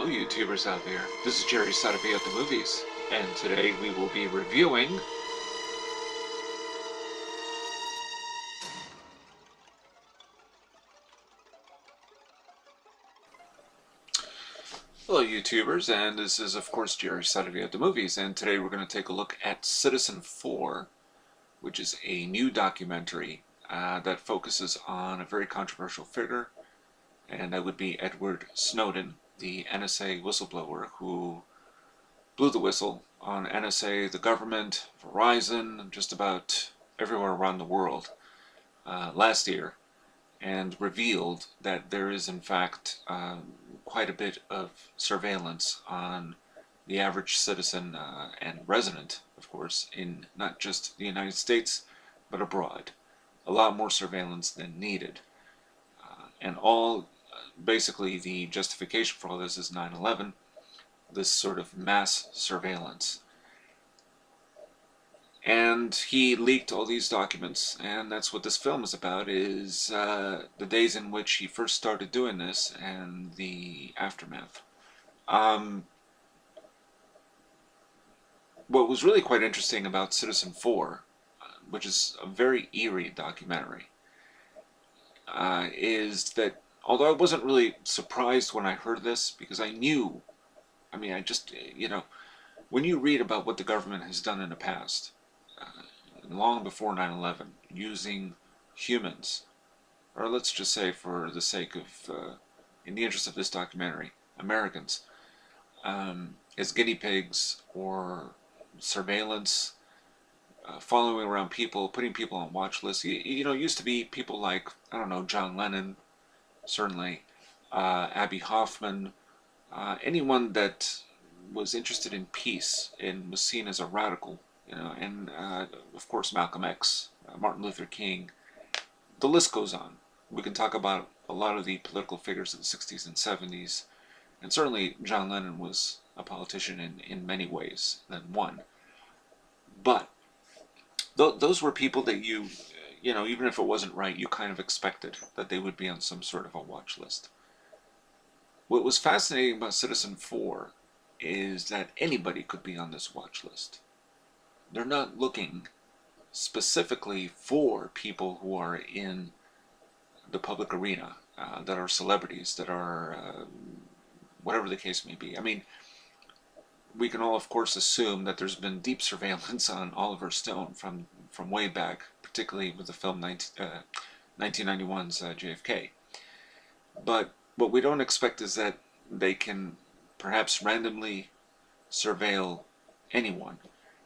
YouTubers out there. This is Jerry Saravia at the movies, and today we will be reviewing Hello YouTubers, and this is of course Jerry Saravia at the movies, and today we're going to take a look at Citizenfour, which is a new documentary that focuses on a very controversial figure, and that would be Edward Snowden, the NSA whistleblower who blew the whistle on NSA, the government, Verizon, just about everywhere around the world last year, and revealed that there is in fact quite a bit of surveillance on the average citizen and resident, of course, in not just the United States, but abroad. A lot more surveillance than needed. And all, basically the justification for all this is 9/11, this sort of mass surveillance. And he leaked all these documents, and that's what this film is about, is the days in which he first started doing this and the aftermath. What was really quite interesting about Citizenfour, which is a very eerie documentary, is that although I wasn't really surprised when I heard this, because I knew, I just, when you read about what the government has done in the past, long before 9/11, using humans, or let's just say for the sake of, in the interest of this documentary, Americans, as guinea pigs or surveillance, following around people, putting people on watch lists. It used to be people like, I don't know, John Lennon, certainly, Abby Hoffman, anyone that was interested in peace and was seen as a radical, and of course Malcolm X, Martin Luther King. The list goes on. We can talk about a lot of the political figures of the 60s and 70s, and certainly John Lennon was a politician in many ways than one. But those were people that even if it wasn't right, you kind of expected that they would be on some sort of a watch list. What was fascinating about Citizenfour is that anybody could be on this watch list. They're not looking specifically for people who are in the public arena, that are celebrities, that are whatever the case may be. We can all, of course, assume that there's been deep surveillance on Oliver Stone from way back, particularly with the film 1991's JFK. But what we don't expect is that they can perhaps randomly surveil anyone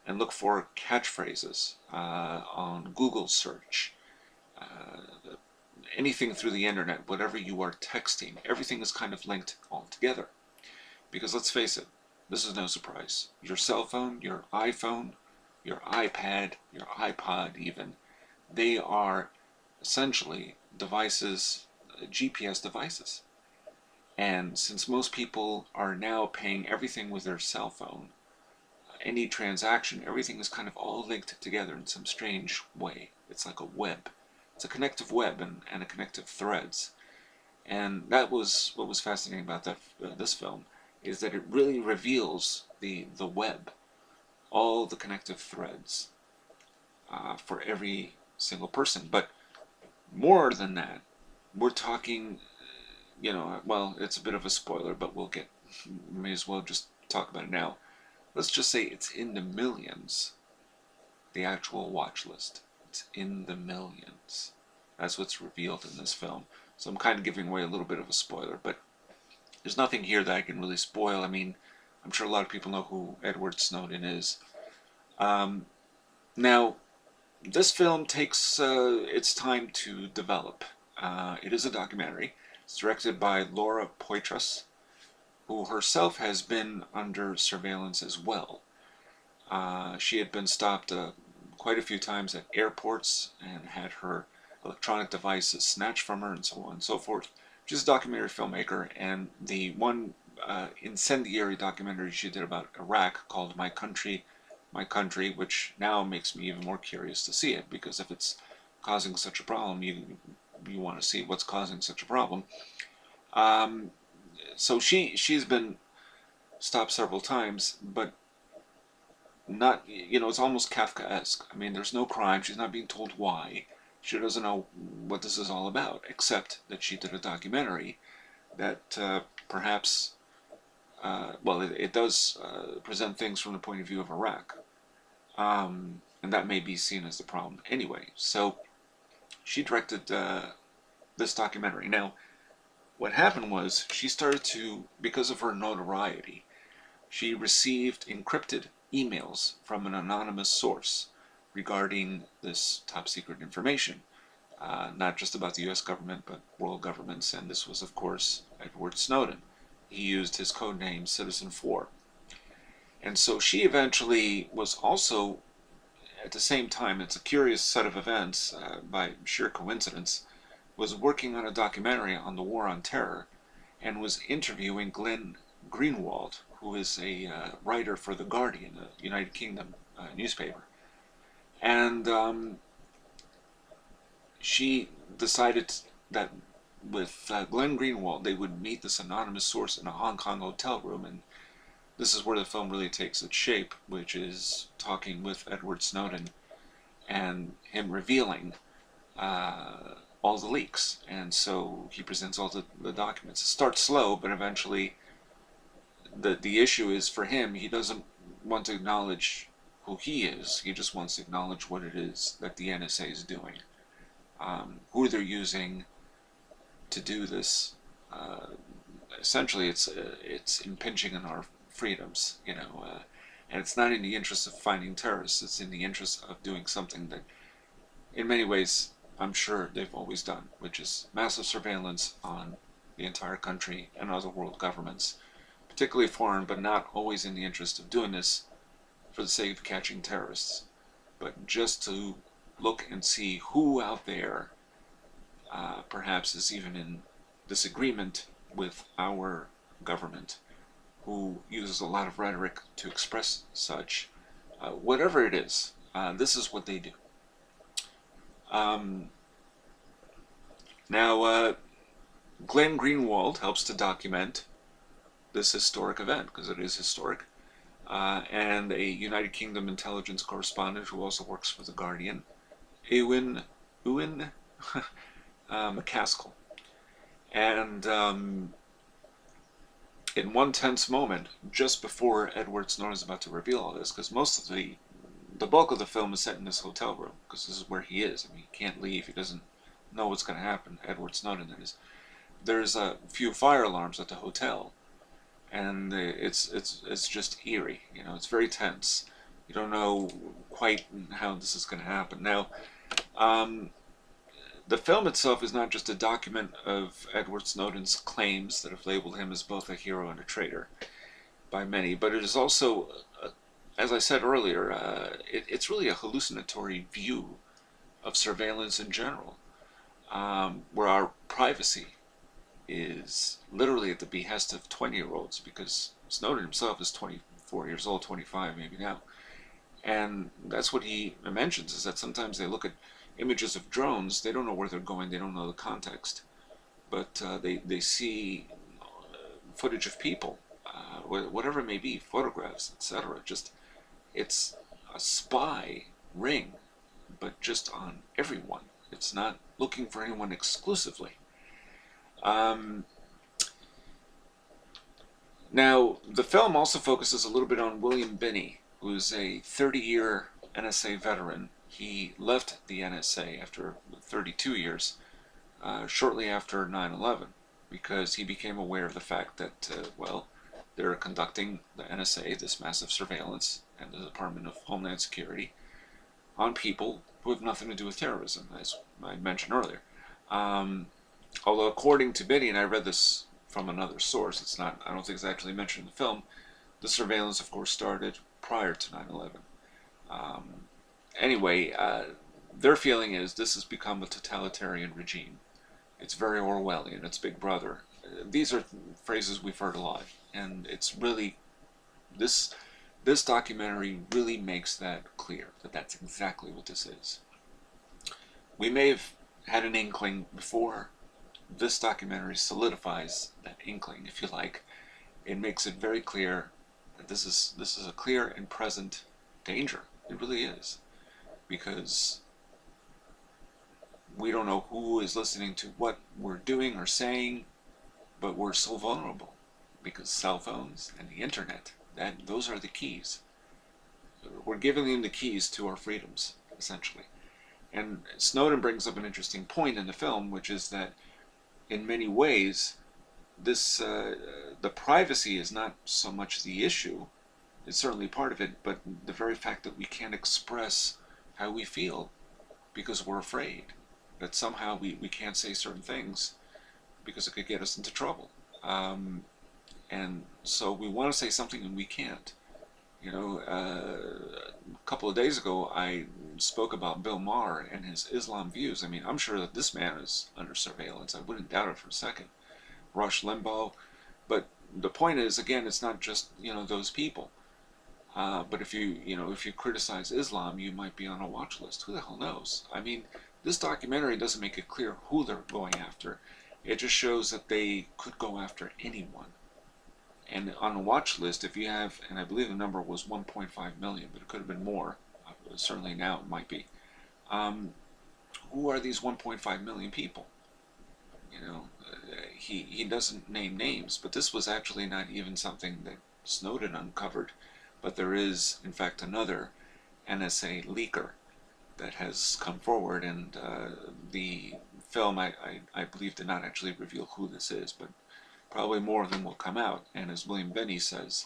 and look for catchphrases on Google search, anything through the internet, whatever you are texting, everything is kind of linked all together. Because let's face it, this is no surprise. Your cell phone, your iPhone, your iPad, your iPod even, they are essentially devices, GPS devices. And since most people are now paying everything with their cell phone, any transaction, everything is kind of all linked together in some strange way. It's like a web. It's a connective web and a connective threads. And that was what was fascinating about this film, is that it really reveals the web, all the connective threads for every single person. But more than that, we're talking, well, it's a bit of a spoiler, but we may as well just talk about it now. Let's just say it's in the millions, the actual watch list. It's in the millions. That's what's revealed in this film. So I'm kind of giving away a little bit of a spoiler, but there's nothing here that I can really spoil. I'm sure a lot of people know who Edward Snowden is. Now, this film takes its time to develop. It is a documentary. It's directed by Laura Poitras, who herself has been under surveillance as well. She had been stopped quite a few times at airports and had her electronic devices snatched from her and so on and so forth. She's a documentary filmmaker, and the one incendiary documentary she did about Iraq called My Country, which now makes me even more curious to see it, because if it's causing such a problem, you want to see what's causing such a problem. So she's been stopped several times, but not, it's almost Kafkaesque. I mean, there's no crime. She's not being told why. She doesn't know what this is all about, except that she did a documentary that perhaps, well, it does present things from the point of view of Iraq. And that may be seen as the problem anyway. So she directed this documentary. Now, what happened was she started to, because of her notoriety, she received encrypted emails from an anonymous source regarding this top secret information, not just about the US government, but world governments, and this was, of course, Edward Snowden. He used his code name Citizenfour. And so she eventually was also, at the same time, it's a curious set of events, by sheer coincidence, was working on a documentary on the War on Terror and was interviewing Glenn Greenwald, who is a writer for The Guardian, a United Kingdom newspaper. And she decided that with Glenn Greenwald, they would meet this anonymous source in a Hong Kong hotel room, and this is where the film really takes its shape, which is talking with Edward Snowden and him revealing all the leaks. And so he presents all the documents. It starts slow, but eventually the issue is, for him, he doesn't want to acknowledge who he is. He just wants to acknowledge what it is that the NSA is doing, who they're using to do this. Essentially, it's impinging on our freedoms, and it's not in the interest of finding terrorists. It's in the interest of doing something that, in many ways, I'm sure they've always done, which is massive surveillance on the entire country and other world governments, particularly foreign, but not always in the interest of doing this for the sake of catching terrorists, but just to look and see who out there perhaps is even in disagreement with our government, who uses a lot of rhetoric to express such. Whatever it is, this is what they do. Now, Glenn Greenwald helps to document this historic event, because it is historic, and a United Kingdom intelligence correspondent who also works for The Guardian, Ewan McCaskill. And in one tense moment, just before Edward Snowden is about to reveal all this, because most of the bulk of the film is set in this hotel room, because this is where he is. I mean, he can't leave. He doesn't know what's going to happen. Edward Snowden, that is. There's a few fire alarms at the hotel, and it's just eerie. It's very tense. You don't know quite how this is going to happen. Now, the film itself is not just a document of Edward Snowden's claims that have labeled him as both a hero and a traitor by many, but it is also, as I said earlier, it's really a hallucinatory view of surveillance in general, where our privacy is literally at the behest of 20-year-olds, because Snowden himself is 24 years old, 25 maybe now. And that's what he mentions, is that sometimes they look at images of drones, they don't know where they're going, they don't know the context, but they see footage of people, whatever it may be, photographs, etc. Just, it's a spy ring, but just on everyone. It's not looking for anyone exclusively. Now, the film also focuses a little bit on William Binney, who's a 30-year NSA veteran. He left the NSA after 32 years, shortly after 9/11, because he became aware of the fact that, well, they're conducting, the NSA, this massive surveillance, and the Department of Homeland Security, on people who have nothing to do with terrorism, as I mentioned earlier. Although according to Binney, and I read this from another source, it's not, I don't think it's actually mentioned in the film, the surveillance, of course, started prior to 9/11. Anyway, their feeling is this has become a totalitarian regime. It's very Orwellian, it's Big Brother. These are phrases we've heard a lot, and it's really, this documentary really makes that clear, that that's exactly what this is. We may have had an inkling before. This documentary solidifies that inkling, if you like, it makes it very clear that this is a clear and present danger. It really is, because we don't know who is listening to what we're doing or saying, but we're so vulnerable because cell phones and the internet, those are the keys. We're giving them the keys to our freedoms, essentially. And Snowden brings up an interesting point in the film, which is that in many ways, the privacy is not so much the issue. It's certainly part of it, but the very fact that we can't express how we feel because we're afraid that somehow we can't say certain things because it could get us into trouble. And so we want to say something and we can't. A couple of days ago, I spoke about Bill Maher and his Islam views. I mean, I'm sure that this man is under surveillance. I wouldn't doubt it for a second. Rush Limbaugh. But the point is, again, it's not just, those people. But if you criticize Islam, you might be on a watch list. Who the hell knows? I mean, this documentary doesn't make it clear who they're going after. It just shows that they could go after anyone. And on a watch list, if you have, and I believe the number was 1.5 million, but it could have been more. Certainly now it might be. Who are these 1.5 million people? He doesn't name names, but this was actually not even something that Snowden uncovered. But there is, in fact, another NSA leaker that has come forward, and the film, I believe, did not actually reveal who this is, but probably more of them will come out. And as William Benny says,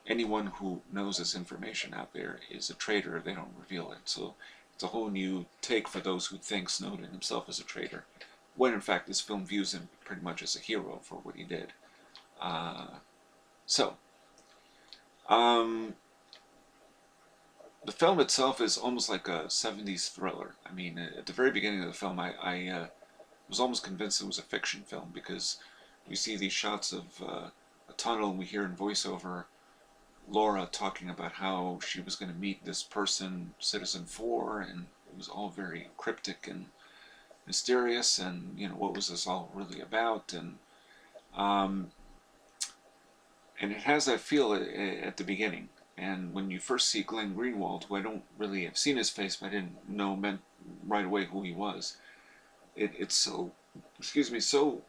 anyone who knows this information out there is a traitor. They don't reveal it. So it's a whole new take for those who think Snowden himself is a traitor, when in fact this film views him pretty much as a hero for what he did. The film itself is almost like a 70s thriller. I mean, at the very beginning of the film, I was almost convinced it was a fiction film, because we see these shots of a tunnel, and we hear in voiceover Laura talking about how she was going to meet this person, Citizenfour, and it was all very cryptic and mysterious, and what was this all really about? And it has that feel at the beginning. And when you first see Glenn Greenwald, who I don't really have seen his face, but I didn't know meant right away who he was, it's so, so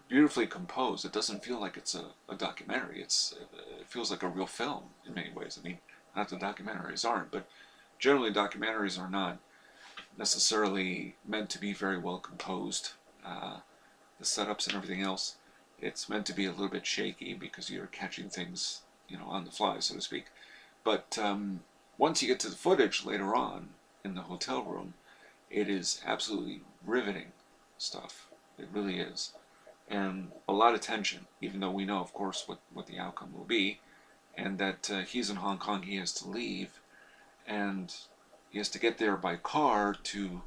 beautifully composed. It doesn't feel like it's a documentary. It feels like a real film in many ways. I mean, not that documentaries aren't, but generally documentaries are not necessarily meant to be very well composed. The setups and everything else, it's meant to be a little bit shaky because you're catching things, on the fly, so to speak. But once you get to the footage later on in the hotel room, it is absolutely riveting stuff. It really is. And a lot of tension, even though we know, of course, what the outcome will be, and that he's in Hong Kong, he has to leave, and he has to get there by car to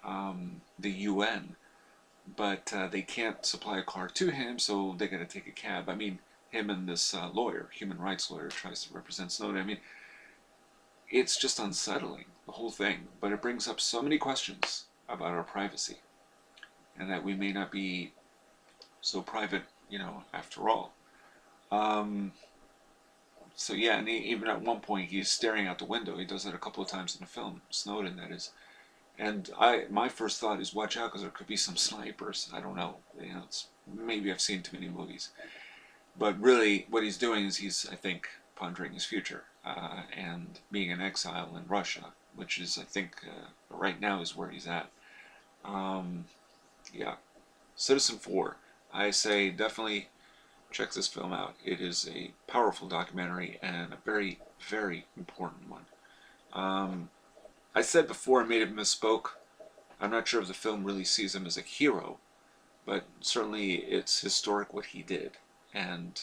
the UN, but they can't supply a car to him, so they got to take a cab. I mean, him and this lawyer, human rights lawyer, tries to represent Snowden. I mean, it's just unsettling, the whole thing. But it brings up so many questions about our privacy, and that we may not be so private, after all. So yeah, and even at one point he's staring out the window. He does that a couple of times in the film, Snowden, that is. And my first thought is, watch out, because there could be some snipers. I don't know. Maybe I've seen too many movies. But really, what he's doing is he's, I think, pondering his future and being in exile in Russia, which is, I think, right now is where he's at. Yeah. Citizenfour. I say definitely check this film out. It is a powerful documentary and a very, very important one. I said before, I may have misspoke. I'm not sure if the film really sees him as a hero, but certainly it's historic what he did. And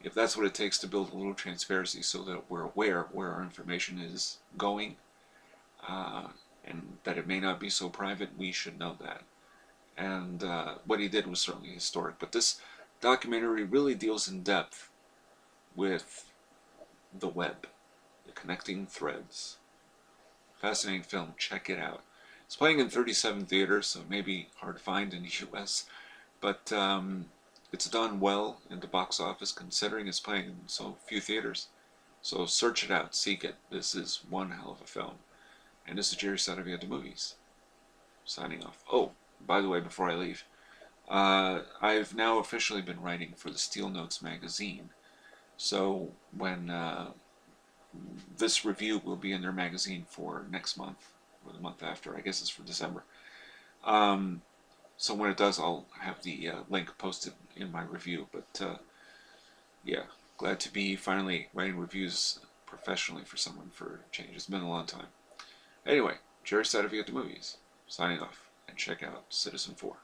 if that's what it takes to build a little transparency so that we're aware where our information is going, and that it may not be so private, we should know that. And what he did was certainly historic. But this documentary really deals in depth with the web, the connecting threads. Fascinating film. Check it out. It's playing in 37 theaters, so it may be hard to find in the U.S., but It's done well in the box office, considering it's playing in so few theaters. So search it out, seek it. This is one hell of a film. And this is Jerry Saravia the Movies, signing off. Oh, by the way, before I leave, I've now officially been writing for the Steel Notes magazine. So when this review will be in their magazine for next month, or the month after, I guess it's for December. Um, so when it does, I'll have the link posted in my review. But yeah, glad to be finally writing reviews professionally for someone for a change. It's been a long time. Anyway, Jerry Saravia at the Movies, signing off, and check out Citizenfour.